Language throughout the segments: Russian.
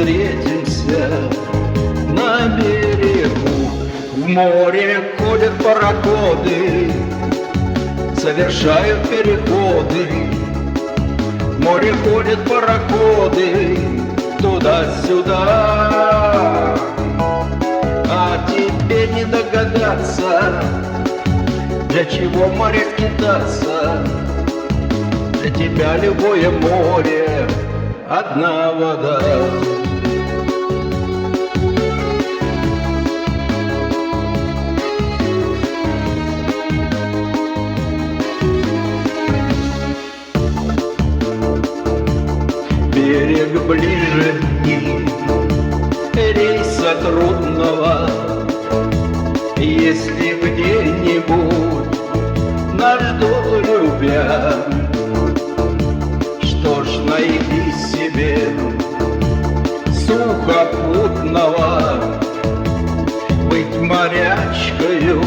встретимся на берегу. В море ходят пароходы, совершают переходы. В море ходят пароходы туда-сюда. А тебе не догадаться, для чего в море скитаться. Для тебя любое море — одна вода. Берег ближе дни рейса трудного. Если где-нибудь нас ждут любя, что ж, найди себе сухопутного. Быть морячкою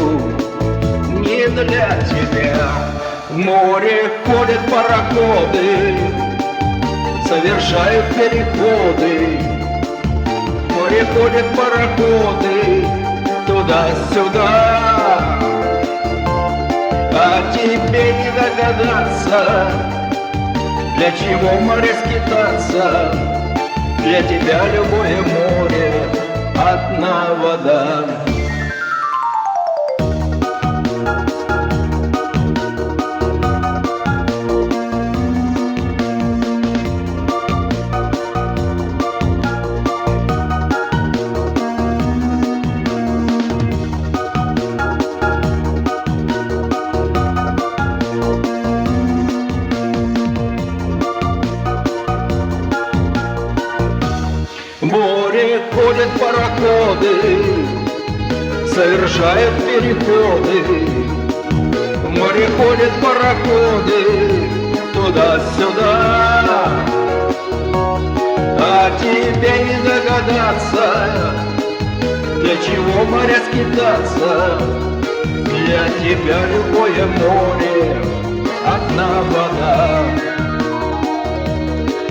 не для тебя. В море ходят пароходы, совершают переходы. В море ходят пароходы туда-сюда. А тебе не догадаться, для чего в море скитаться. Для тебя любое море — одна вода. В море ходят пароходы, совершают переходы. В море ходят пароходы туда-сюда. А тебе не догадаться, для чего в море скитаться. Для тебя любое море — одна вода.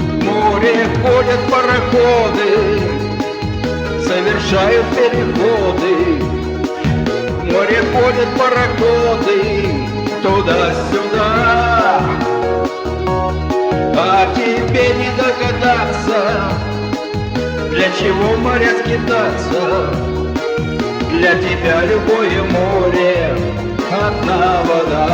В море ходят пароходы, совершают переходы. В море ходят пароходы туда-сюда. А тебе не догадаться, для чего в море скитаться. Для тебя любое море — одна вода.